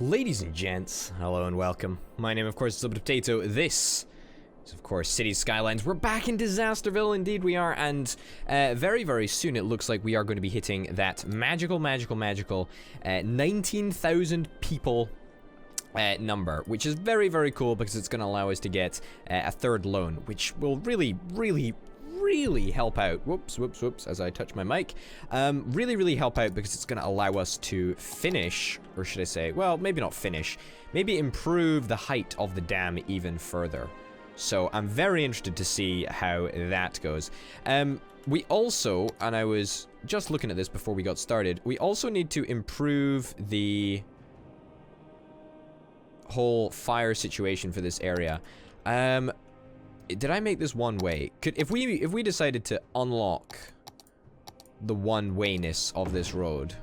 Ladies and gents, hello and welcome. My name, of course, is Tymoteusz. This is, of course, City Skylines. We're back in Disasterville, indeed we are, and very, very soon it looks like we are going to be hitting that magical 19,000 people number, which is very, very cool because it's going to allow us to get a third loan, which will really help out. Whoops, as I touch my mic. Really help out because it's going to allow us to finish, or should I say, well, maybe not finish, maybe improve the height of the dam even further. So I'm very interested to see how that goes. We also, and I was just looking at this before we got started, we also need to improve the whole fire situation for this area. Did I make this one way? If we decided to unlock the one-wayness of this road,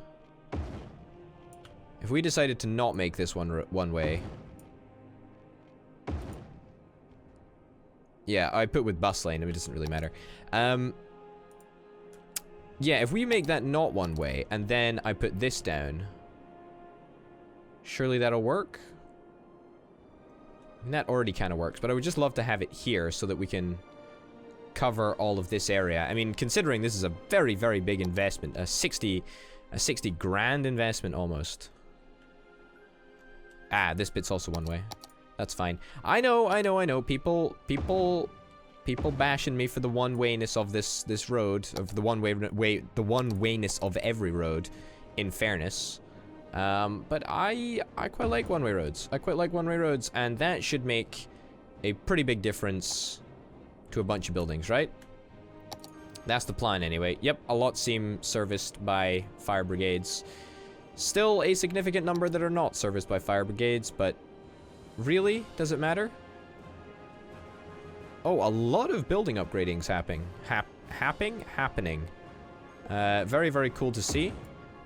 if we decided to not make this one way, yeah, I put with bus lane. I mean, it doesn't really matter. Yeah, if we make that not one way and then I put this down, surely that'll work. And that already kind of works, but I would just love to have it here so that we can cover all of this area. I mean, considering this is a very big investment, a 60 grand investment almost. Ah, this bit's also one way. That's fine. I know. People bashing me for the one-wayness of this road, of the one-wayness of every road, in fairness. But I quite like one-way roads. And that should make a pretty big difference to a bunch of buildings, right? That's the plan anyway. Yep, a lot seem serviced by fire brigades. Still a significant number that are not serviced by fire brigades, but really? Does it matter? Oh, a lot of building upgradings happening. Very cool to see.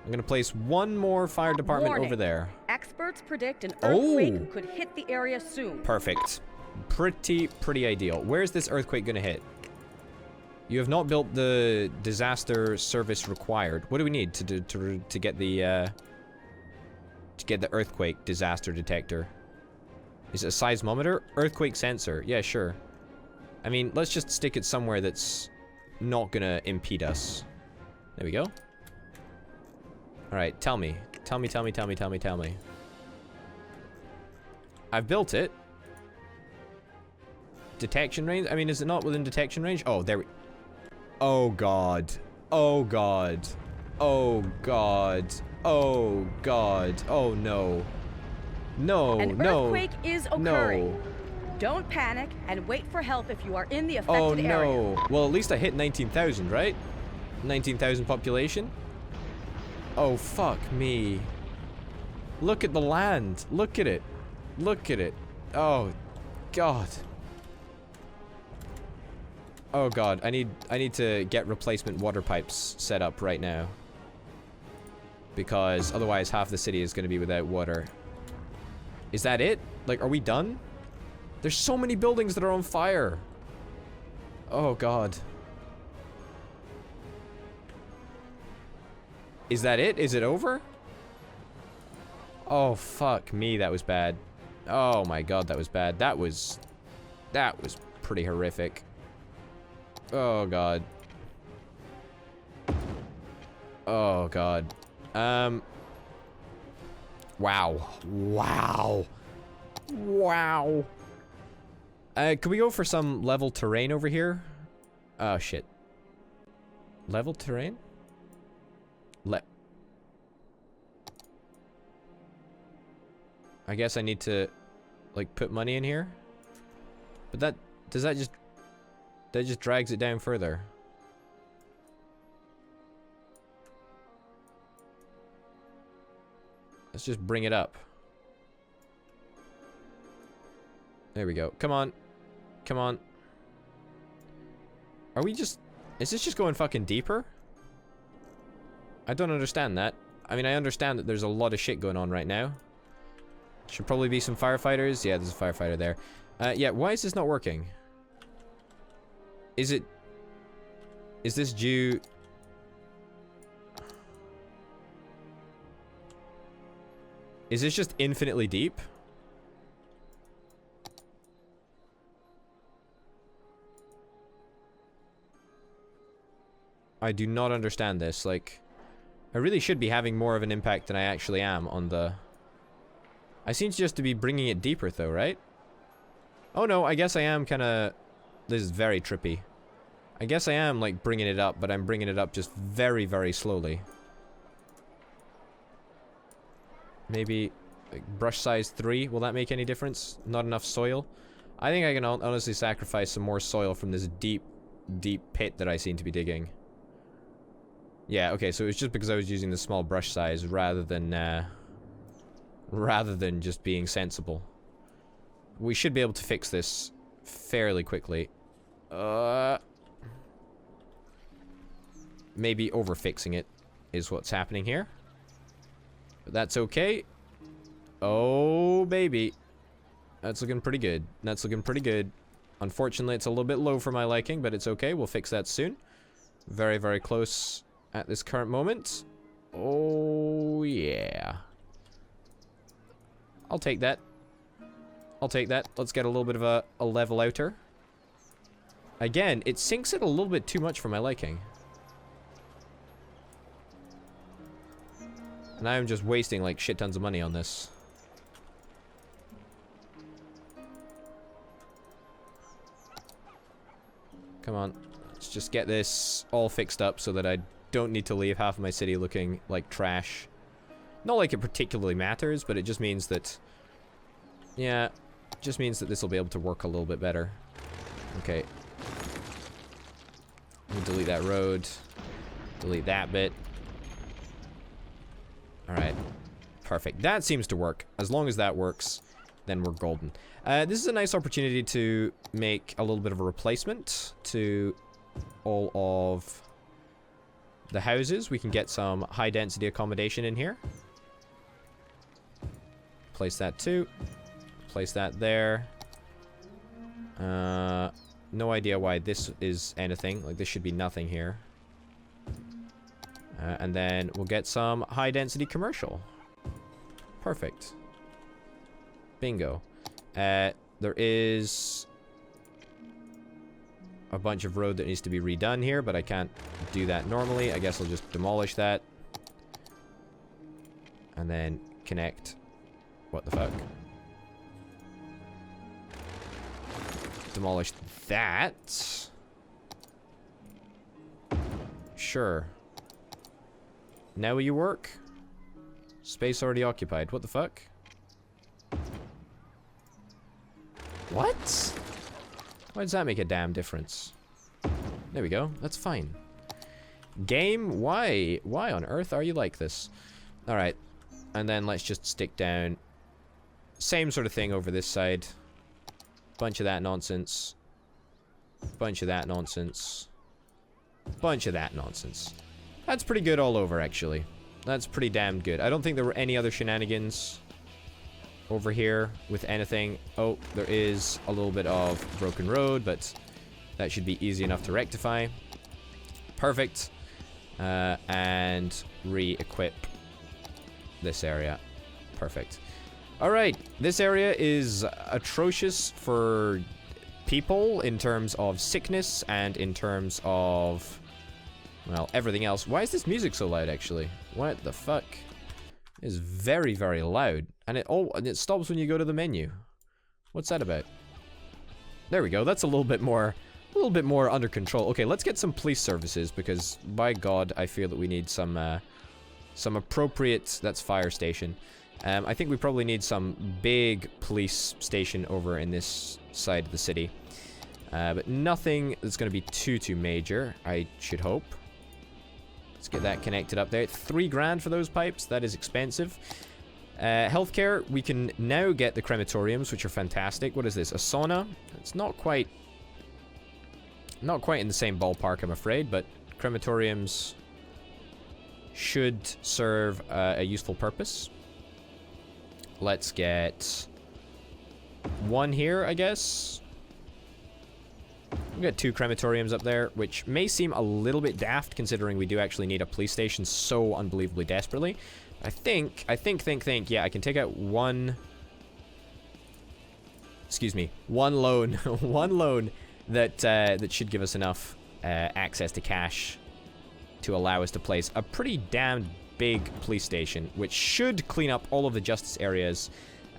I'm gonna place one more fire department over there. Experts predict an earthquake could hit the area soon. Perfect. Pretty ideal. Where's this earthquake gonna hit? You have not built the disaster service required. What do we need to get the earthquake disaster detector? Is it a seismometer? Earthquake sensor. Yeah, sure. I mean, let's just stick it somewhere that's not gonna impede us. There we go. Alright, tell me. I've built it. Detection range? I mean, is it not within detection range? Oh, there we... Oh, God. Oh, God. Oh, God. Oh, God. Oh, no. No, An earthquake is occurring. No. Don't panic and wait for help if you are in the affected area. Oh, no. Well, at least I hit 19,000, right? 19,000 population? Oh, fuck me. Look at the land. Look at it. Oh, God. Oh, God. I need to get replacement water pipes set up right now. Because otherwise half the city is going to be without water. Is that it? Like, are we done? There's so many buildings that are on fire. Oh, God. Is that it? Is it over? Oh, fuck me, that was bad. Oh my God, that was bad. That was pretty horrific. Oh, God. Oh, God. Wow. Can we go for some level terrain over here? Oh, shit. Level terrain? I guess I need to, like, put money in here? But that just drags it down further. Let's just bring it up. There we go. Come on. Is this just going fucking deeper? I don't understand that. I mean, I understand that there's a lot of shit going on right now. Should probably be some firefighters. Yeah, there's a firefighter there. Yeah, why is this not working? Is this due... Is this just infinitely deep? I do not understand this. Like, I really should be having more of an impact than I actually am on the... I seem to just to be bringing it deeper, though, right? Oh, no, I guess I am kind of... This is very trippy. I guess I am, like, bringing it up, but I'm bringing it up just very, very slowly. Maybe, like, brush size 3. Will that make any difference? Not enough soil? I think I can honestly sacrifice some more soil from this deep, deep pit that I seem to be digging. Yeah, okay, so it's just because I was using the small brush size rather than just being sensible. We should be able to fix this fairly quickly. Maybe over-fixing it is what's happening here. But that's okay. Oh, baby. That's looking pretty good. That's looking pretty good. Unfortunately, it's a little bit low for my liking, but it's okay. We'll fix that soon. Very, very close at this current moment. Oh, yeah. I'll take that. I'll take that. Let's get a little bit of a level outer. Again, it sinks it a little bit too much for my liking. And I'm just wasting, like, shit tons of money on this. Come on. Let's just get this all fixed up so that I don't need to leave half of my city looking like trash. Not like it particularly matters, but it just means that... Yeah, it just means that this will be able to work a little bit better. Okay. Let me delete that road. Delete that bit. Alright. Perfect. That seems to work. As long as that works, then we're golden. This is a nice opportunity to make a little bit of a replacement to all of the houses. We can get some high density accommodation in here. Place that too. Place that there. No idea why this is anything. Like, this should be nothing here. And then we'll get some high density commercial. Perfect. Bingo. There is a bunch of road that needs to be redone here, but I can't do that normally. I guess I'll just demolish that. And then connect. What the fuck? Demolish that. Sure. Now will you work? Space already occupied. What the fuck? What? Why does that make a damn difference? There we go. That's fine. Game, why? Why on earth are you like this? Alright. And then let's just stick down. Same sort of thing over this side. Bunch of that nonsense. Bunch of that nonsense. Bunch of that nonsense. That's pretty good all over, actually. That's pretty damn good. I don't think there were any other shenanigans over here with anything. Oh, there is a little bit of broken road, but that should be easy enough to rectify. Perfect. And re-equip this area. Perfect. Alright, this area is atrocious for people in terms of sickness and in terms of, well, everything else. Why is this music so loud, actually? What the fuck? It's very, very loud. And it stops when you go to the menu. What's that about? There we go. That's a little bit more under control. Okay, let's get some police services because, by God, I feel that we need some appropriate. That's fire station. I think we probably need some big police station over in this side of the city. But nothing that's going to be too major, I should hope. Let's get that connected up there. 3 grand for those pipes. That is expensive. Healthcare, we can now get the crematoriums, which are fantastic. What is this? A sauna? It's not quite in the same ballpark, I'm afraid, but crematoriums should serve a useful purpose. Let's get 1 here, I guess. We've got 2 crematoriums up there, which may seem a little bit daft considering we do actually need a police station so unbelievably desperately. I think, yeah, I can take out one... Excuse me, one loan. One loan that, that should give us enough access to cash to allow us to place a pretty damn big police station, which should clean up all of the justice areas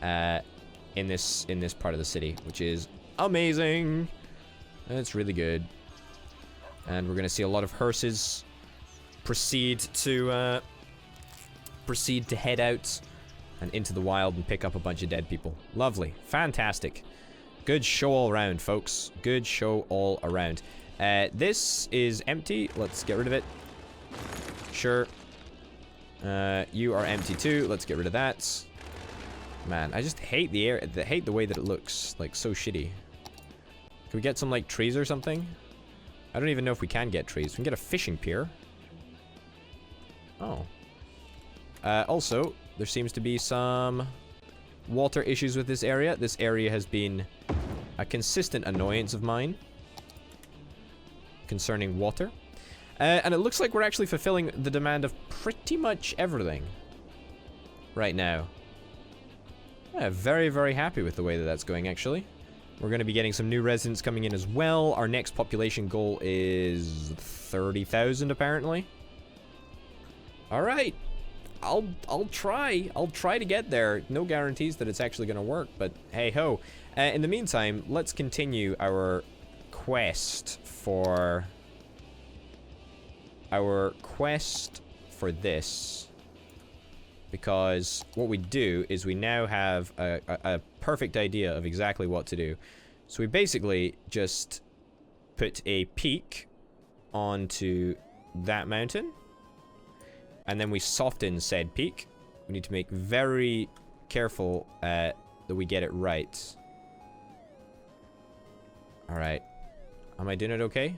in this part of the city, which is amazing. It's really good. And we're gonna see a lot of hearses proceed to head out and into the wild and pick up a bunch of dead people. Lovely. Fantastic. Good show all around, folks. Good show all around. This is empty. Let's get rid of it. Sure. You are empty too. Let's get rid of that. Man, I just hate the air. Hate the way that it looks. Like, so shitty. Can we get some, like, trees or something? I don't even know if we can get trees. We can get a fishing pier. Oh. Also, there seems to be some water issues with this area. This area has been a consistent annoyance of mine concerning water. And it looks like we're actually fulfilling the demand of pretty much everything right now. Yeah, very, very happy with the way that that's going, actually. We're going to be getting some new residents coming in as well. Our next population goal is 30,000, apparently. All right. I'll try to get there. No guarantees that it's actually going to work, but hey ho. In the meantime, let's continue our quest for this, because what we do is we now have a perfect idea of exactly what to do. So we basically just put a peak onto that mountain, and then we soften said peak. We need to make very careful that we get it right. Alright. Am I doing it okay?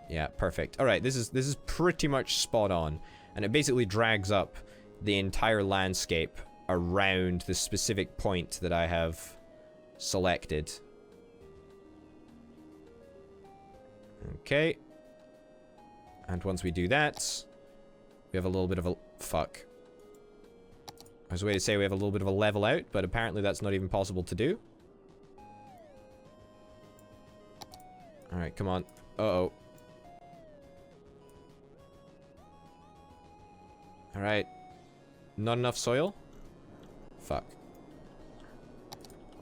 Yeah, perfect. Alright, this is pretty much spot on. And it basically drags up the entire landscape around the specific point that I have selected. Okay. And once we do that, we have a little bit of a... Fuck. I was going to say we have a little bit of a level out, but apparently that's not even possible to do. Alright, come on. Uh-oh. Alright. Not enough soil? Fuck.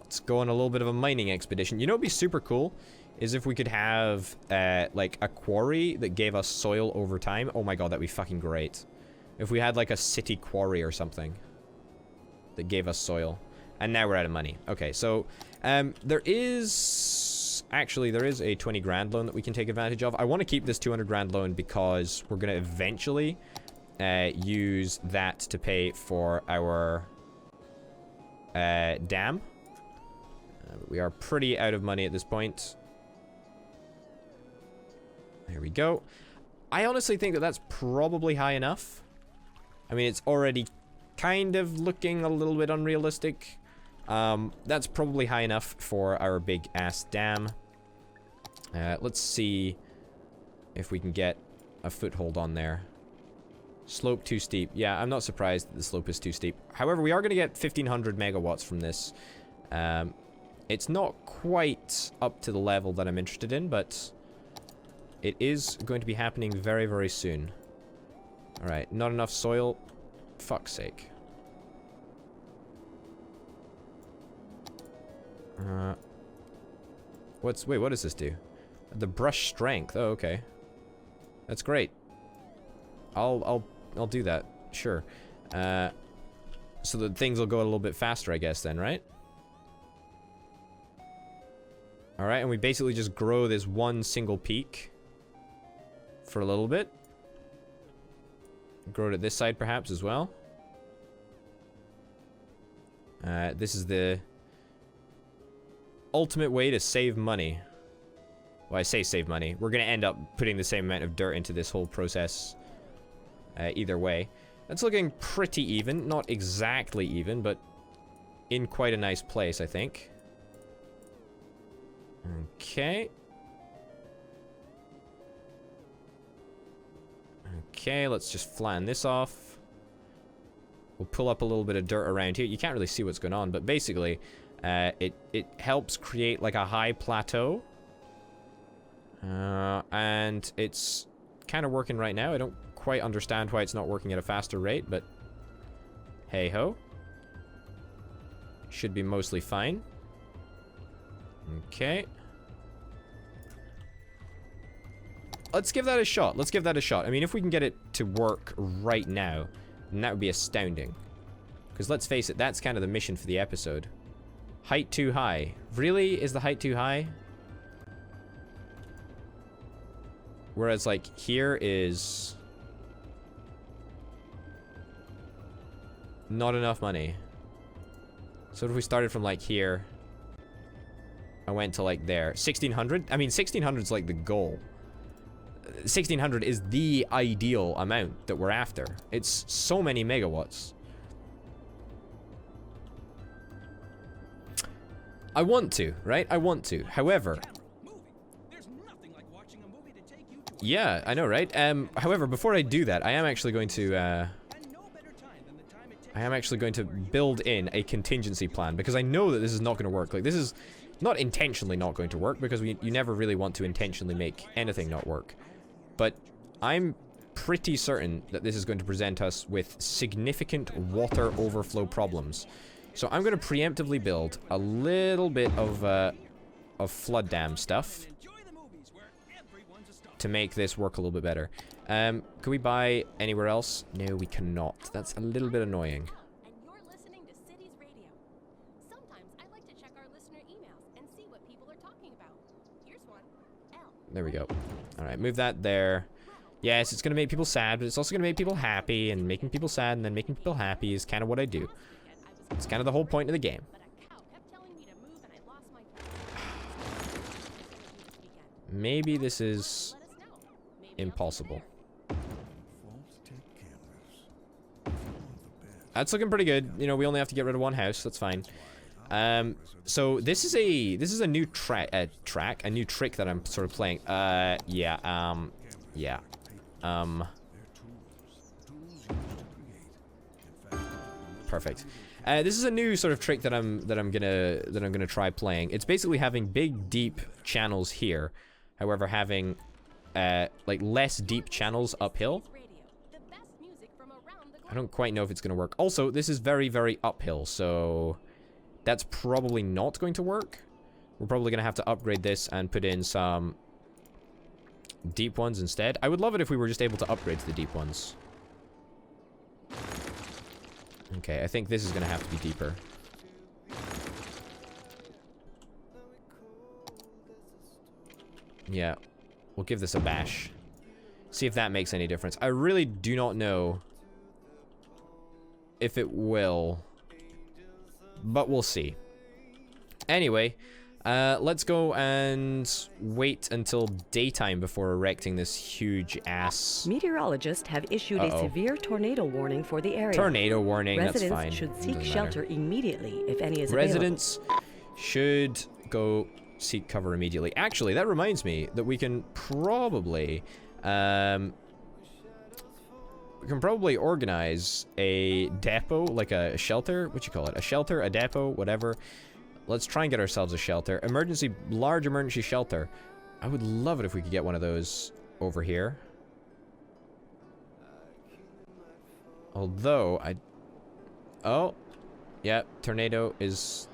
Let's go on a little bit of a mining expedition. You know what'd be super cool? Is if we could have, like, a quarry that gave us soil over time. Oh my god, that'd be fucking great. If we had, like, a city quarry or something that gave us soil. And now we're out of money. Okay, so, there is a 20 grand loan that we can take advantage of. I want to keep this 200 grand loan because we're going to eventually use that to pay for our dam. We are pretty out of money at this point. There we go. I honestly think that that's probably high enough. I mean, it's already kind of looking a little bit unrealistic. That's probably high enough for our big ass dam. Let's see if we can get a foothold on there. Slope too steep. Yeah, I'm not surprised that the slope is too steep. However, we are going to get 1500 megawatts from this. It's not quite up to the level that I'm interested in, but it is going to be happening very, very soon. Alright, not enough soil. Fuck's sake. Wait, what does this do? The brush strength. Oh, okay. That's great. I'll do that. Sure. So that things will go a little bit faster, I guess, then, right? Alright, and we basically just grow this one single peak for a little bit. Grow it at this side, perhaps, as well. This is the ultimate way to save money. Well, I say save money. We're going to end up putting the same amount of dirt into this whole process. Either way. That's looking pretty even. Not exactly even, but in quite a nice place, I think. Okay. Okay, let's just flatten this off. We'll pull up a little bit of dirt around here. You can't really see what's going on, but basically, it helps create like a high plateau. And it's kind of working right now. I don't quite understand why it's not working at a faster rate, but hey-ho. Should be mostly fine. Okay. Let's give that a shot. Let's give that a shot. I mean, if we can get it to work right now, then that would be astounding. Because let's face it, that's kind of the mission for the episode. Height too high. Really? Is the height too high? Whereas, like, here is not enough money. So if we started from, like, here, I went to, like, there. 1,600? I mean, 1,600 is, like, the goal. 1,600 is the ideal amount that we're after. It's so many megawatts. I want to, right? I want to. However... Yeah, I know, right? However, before I do that, I am actually going to build in a contingency plan, because I know that this is not going to work. Like, this is not intentionally not going to work, because you never really want to intentionally make anything not work. But I'm pretty certain that this is going to present us with significant water overflow problems. So I'm going to preemptively build a little bit of flood dam stuff to make this work a little bit better. Can we buy anywhere else? No, we cannot. That's a little bit annoying. And you're listening to Cities Radio. Sometimes I like to check our listener emails and see what people are talking about. Here's one. L. There we go. Alright, move that there. Yes, it's gonna make people sad, but it's also gonna make people happy, and making people sad and then making people happy is kind of what I do. It's kind of the whole point of the game. Maybe this is impossible. That's looking pretty good. You know, we only have to get rid of one house. That's fine. So this is a new a new trick that I'm sort of playing. Perfect. This is a new sort of trick that I'm gonna try playing. It's basically having big, deep channels here, however, having like less deep channels uphill. I don't quite know if it's gonna work. Also, this is very, very uphill, so that's probably not going to work. We're probably gonna have to upgrade this and put in some deep ones instead. I would love it if we were just able to upgrade to the deep ones. Okay, I think this is gonna have to be deeper. Yeah, we'll give this a bash. See if that makes any difference. I really do not know if it will, but we'll see. Anyway, let's go and wait until daytime before erecting this huge ass. Meteorologists have issued a severe tornado warning for the area. Tornado warning, that's fine. Residents should seek shelter immediately if any is Residents should go seek cover immediately. Actually, that reminds me that we can probably organize a depot, like a shelter. What you call it? A shelter, a depot, whatever. Let's try and get ourselves a shelter. Large emergency shelter. I would love it if we could get one of those over here. Although, oh, yeah, tornado is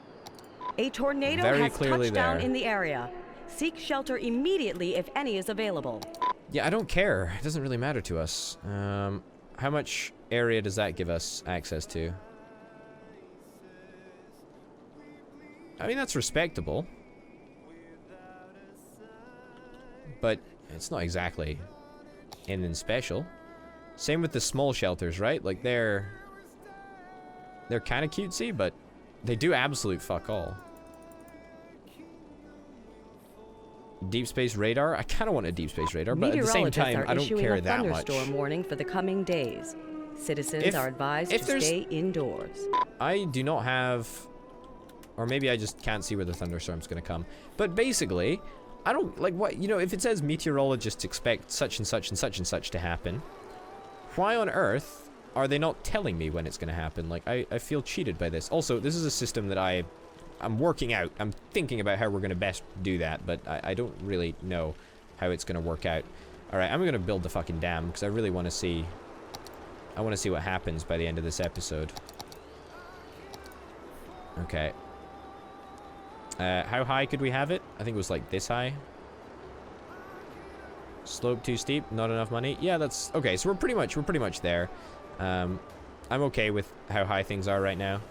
A tornado very has clearly touched down there. in the area. Seek shelter immediately if any is available. Yeah, I don't care. It doesn't really matter to us. How much area does that give us access to? I mean, that's respectable. But it's not exactly anything special. Same with the small shelters, right? Like, they're kind of cutesy, but they do absolute fuck all. Deep space radar? I kind of want a deep space radar, but at the same time, I don't care that much. Thunderstorm warning for the coming days. Citizens are advised to stay indoors. I do not have, or maybe I just can't see where the thunderstorm's gonna come. But basically, I don't, like, what, you know, if it says meteorologists expect such and such and such and such to happen, why on earth are they not telling me when it's going to happen? Like, I feel cheated by this. Also, this is a system that I'm working out. I'm thinking about how we're going to best do that, but I don't really know how it's going to work out. Alright, I'm going to build the fucking dam, because I really want to see... I want to see what happens by the end of this episode. Okay. How high could we have it? I think it was like this high. Slope too steep, not enough money. Yeah, that's... Okay, so we're pretty much there. I'm okay with how high things are right now.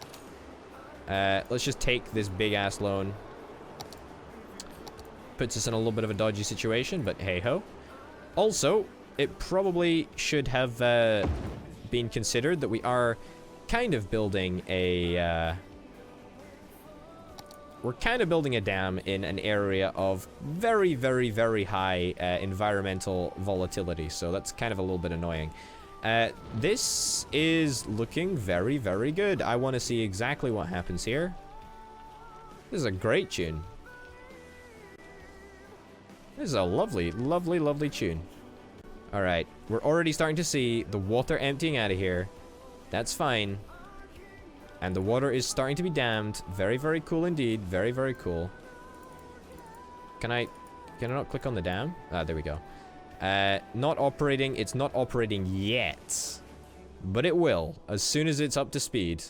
Let's just take this big-ass loan. Puts us in a little bit of a dodgy situation, but hey-ho. Also, it probably should have been considered that we are kind of building a... we're kind of building a dam in an area of very, very, very high environmental volatility, so that's kind of a little bit annoying. This is looking very, very good. I want to see exactly what happens here. This is a great tune. This is a lovely, lovely, lovely tune. Alright, we're already starting to see the water emptying out of here. That's fine. And the water is starting to be dammed. Very, very cool indeed. Very, very cool. Can I not click on the dam? Ah, there we go. Not operating. It's not operating yet. But it will. As soon as it's up to speed,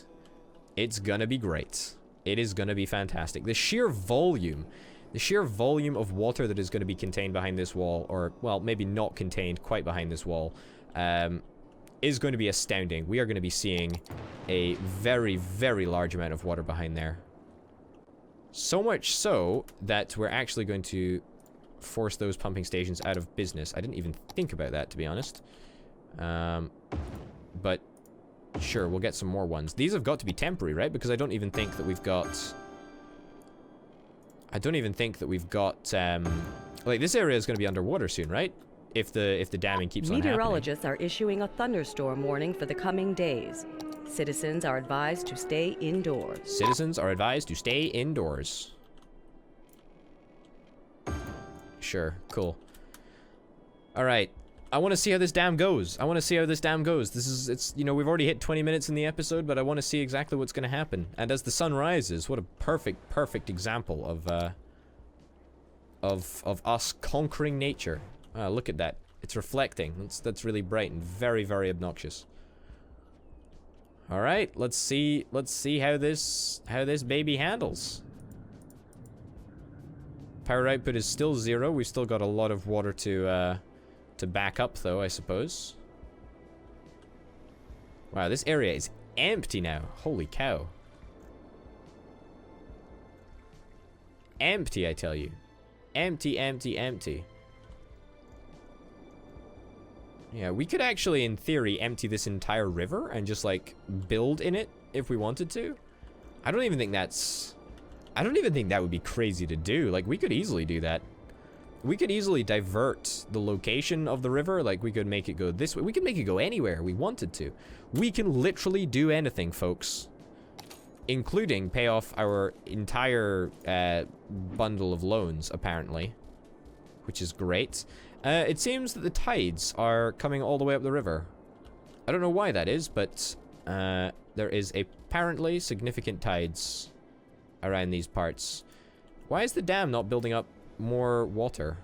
it's gonna be great. It is gonna be fantastic. The sheer volume of water that is going to be contained behind this wall, or, well, maybe not contained quite behind this wall, is going to be astounding. We are going to be seeing a very, very large amount of water behind there. So much so that we're actually going to force those pumping stations out of business. I didn't even think about that, to be honest. But sure, we'll get some more ones. These have got to be temporary, right? Because I don't even think that we've got... like, this area is going to be underwater soon, right? If the damming keeps on happening. Meteorologists are issuing a thunderstorm warning for the coming days. Citizens are advised to stay indoors. Citizens are advised to stay indoors. Sure, cool. Alright. I want to see how this dam goes. It's, you know, we've already hit 20 minutes in the episode, but I want to see exactly what's going to happen. And as the sun rises, what a perfect example of us conquering nature. Look at that. It's reflecting. That's really bright and very, very obnoxious. All right, let's see how this baby handles. Power output is still 0. We've still got a lot of water to back up, though, I suppose. Wow, this area is empty now. Holy cow. Empty, I tell you. Empty, empty, empty. Yeah, we could actually, in theory, empty this entire river and just, like, build in it if we wanted to. I don't even think that would be crazy to do. Like, we could easily do that. We could easily divert the location of the river. Like, we could make it go this way. We could make it go anywhere we wanted to. We can literally do anything, folks. Including pay off our entire bundle of loans, apparently. Which is great. It seems that the tides are coming all the way up the river. I don't know why that is, but there is apparently significant tides around these parts. Why is the dam not building up more water?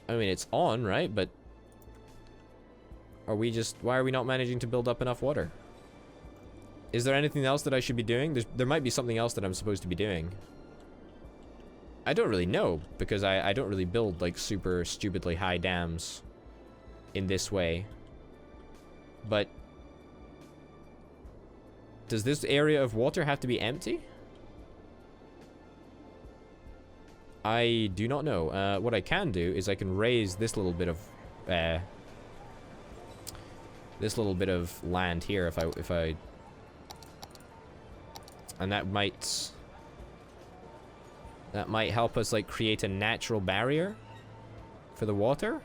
I mean, it's on, right? But why are we not managing to build up enough water? Is there anything else that I should be doing? There might be something else that I'm supposed to be doing. I don't really know, because I don't really build, like, super stupidly high dams in this way. But does this area of water have to be empty? I do not know. What I can do is I can raise this little bit of land here if I and that might help us, like, create a natural barrier for the water.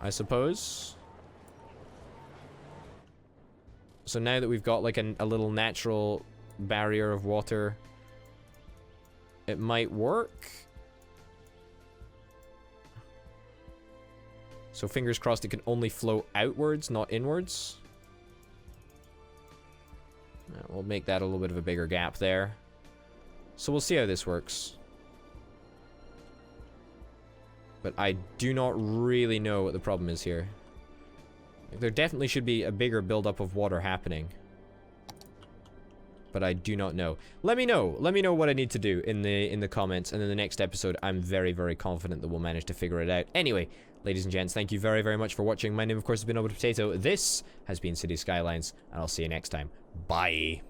I suppose. So now that we've got, like, a little natural barrier of water it might work. So fingers crossed it can only flow outwards, not inwards. We'll make that a little bit of a bigger gap there. So we'll see how this works. But I do not really know what the problem is here. There definitely should be a bigger buildup of water happening. But I do not know. Let me know. Let me know what I need to do in the comments. And in the next episode, I'm very, very confident that we'll manage to figure it out. Anyway, ladies and gents, thank you very, very much for watching. My name, of course, has been Potato. This has been City Skylines. And I'll see you next time. Bye.